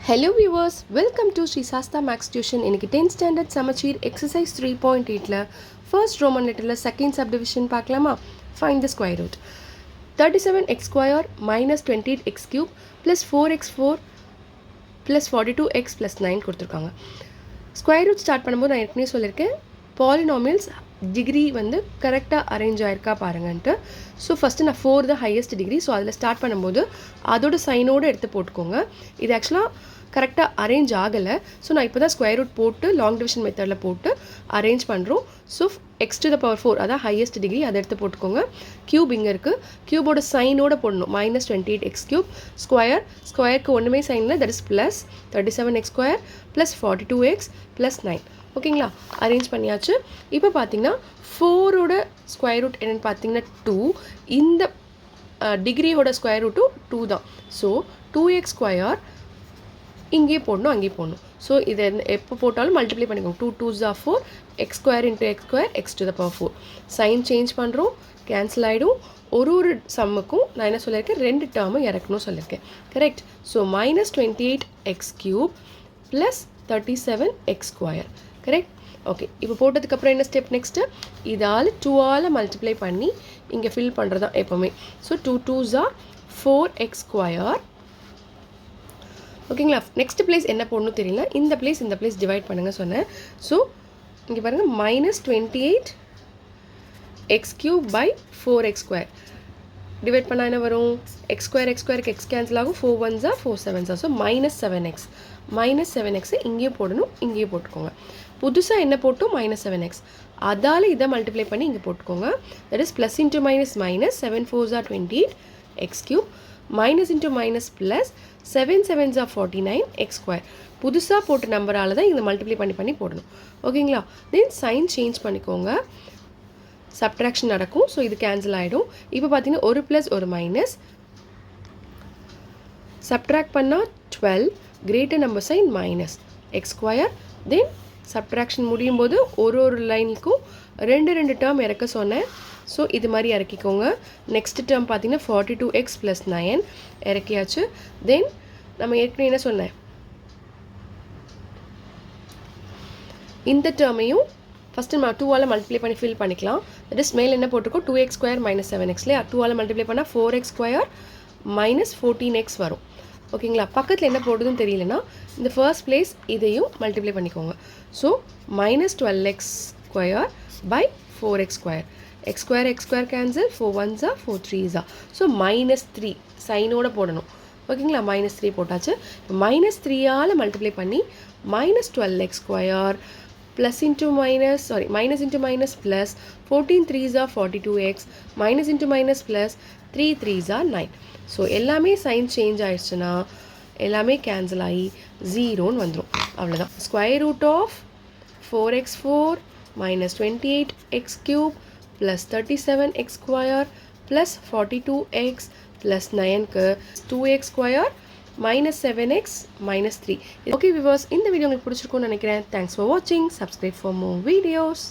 Hello viewers, welcome to Sri Sastha Max Tuition. இன்னைக்கு 10th standard Samachir exercise 3.8ல first Roman letterல second subdivision பார்க்கலாமா? Find the square root. 37x square minus 28x cube plus 4x4 plus 42x plus 9 கொடுத்துருக்காங்க. Square root start பண்ணும்போது நான் ஏற்கனவே சொல்லியிருக்கேன் polynomials degree வந்து கரெக்டாக arrange ஆயிருக்கா பாருங்கன்ட்டு. ஸோ ஃபஸ்ட்டு நான் 4 தான் ஹையஸ்ட் டிகிரி. ஸோ அதில் ஸ்டார்ட் பண்ணும்போது அதோட சைனோடு எடுத்து போட்டுக்கோங்க. இது ஆக்சுவலாக கரெக்டாக அரேஞ்ச் ஆகலை. ஸோ நான் இப்போ தான் ஸ்கொயர் ரூட் போட்டு லாங் டிவிஷன் மெத்தடில் போட்டு அரேஞ்ச் பண்ணுறோம். So x to the power 4 அதான் ஹையஸ்ட் டிகிரி, அதை எடுத்து போட்டுக்கோங்க. க்யூப் இங்கே இருக்குது, க்யூபோட சைனோட போடணும். minus 28x cube ஸ்கொயருக்கு ஒன்றுமே சைனில், that is plus 37x square plus 42x plus 9. ஓகேங்களா, அரேஞ்ச் பண்ணியாச்சு. இப்போ பார்த்தீங்கன்னா 4ஓட ஸ்கொயர் ரூட் என்னென்னு பார்த்தீங்கன்னா 2. இந்த டிகிரியோட ஸ்கொயர் ரூட்டும் 2 தான். ஸோ 2x ஸ்கொயர் இங்கே போடணும், அங்கே போடணும். ஸோ இதை எப்போ போட்டாலும் மல்டிப்ளை பண்ணிக்கோங்க. 2 2s are 4, x square into x square, x to the power 4. Sign change பண்ணுறோம், கேன்சல் ஆகிடும். ஒரு சம்முக்கும் நான் என்ன சொல்லியிருக்கேன், 2 டேர்மும் இறக்கணும் சொல்லியிருக்கேன். Correct. So minus 28x cube plus 37x square. Correct. Okay, இப்போ போட்டதுக்கப்புறம் என்ன ஸ்டெப் நெக்ஸ்ட்டு, இதால் 2ஆல் மல்டிப்ளை பண்ணி இங்கே ஃபில் பண்ணுறது தான் எப்போவுமே. So 2 2s are 4x square. ஓகேங்களா, நெக்ஸ்ட் பிளேஸ் என்ன போடணும் தெரியல, இந்த பிளேஸ் டிவைட் பண்ணுங்கள் சொன்னேன். ஸோ இங்கே பாருங்கள் minus 28x cube by 4x square divide பண்ணால் என்ன வரும், எக்ஸ் ஸ்கொயருக்கு எக்ஸ் கேன்சல் ஆகும், 4 1s are 4 7s are. So minus 7x இங்கேயும் போடணும், இங்கேயும் போட்டுக்கோங்க. புதுசாக என்ன போட்டோம், -7x, அதால் இதை மல்டிப்ளை பண்ணி இங்கே போட்டுக்கோங்க. That is plus into minus minus, 7 4s are 28x cube, minus into minus plus 7 7s are 49x square. புதுசாக போட்ட நம்பரால் தான் இதை மல்டிப்ளை பண்ணி போடணும். ஓகேங்களா, தென் சைன் சேஞ்ச் பண்ணிக்கோங்க, சப்ட்ராக்ஷன் நடக்கும். ஸோ இது கேன்சல் ஆகிடும். இப்போ பார்த்தீங்கன்னா ஒரு ப்ளஸ் ஒரு மைனஸ், சப்ட்ராக்ட் பண்ணால் 12, greater number sign minus x square. Then subtraction முடியும் போது ஒரு லைனுக்கும் 2 டேர்ம் இறக்க சொன்னேன். ஸோ இது மாதிரி இறக்கிக்கோங்க. நெக்ஸ்ட் டேர்ம் பார்த்தீங்கன்னா 42x ப்ளஸ் 9 இறக்கியாச்சு. தென் நம்ம ஏற்கனவே என்ன சொன்னேன், இந்த டேர்மையும் ஃபஸ்ட்டு நம்ம 2ஆல் மல்டிப்ளை பண்ணி ஃபில் பண்ணிக்கலாம். தட் இஸ் மேலே என்ன போட்டிருக்கோம், 2x square minus 7x இல்லையா, 2ஆல் மல்டிப்ளை பண்ணால் 4x square minus 14x வரும். ஓகேங்களா, பக்கத்தில் என்ன போடுதுன்னு தெரியலனா இந்த ஃபர்ஸ்ட் பிளேஸ் இதையும் மல்டிப்ளை பண்ணிக்கோங்க. So minus 12x square by 4x square, x square cancel, 4 1s are 4 3s are. So -3 சைனோட போடணும். ஓகேங்களா, -3 போட்டாச்சு. -3ஆல் மல்டிப்ளை பண்ணி minus 12x square plus into minus, minus into minus plus 14 3s are 42x, minus into minus plus 3 3s are 9. So எல்லாமே sign change ஆயிடுச்சுன்னா எல்லாமே cancel ஆகி 0ன்னு வந்துடும். அவ்வளோதான். Square root of 4x4 minus 28x cube plus 37x square plus 42x plus 9க்கு 2x square minus 7x minus 3. Okay viewers, இந்த video உங்களுக்கு பிடிச்சிருக்கும்னு நினைக்கிறேன். தேங்க்ஸ் ஃபார் வாட்சிங். Subscribe for more videos.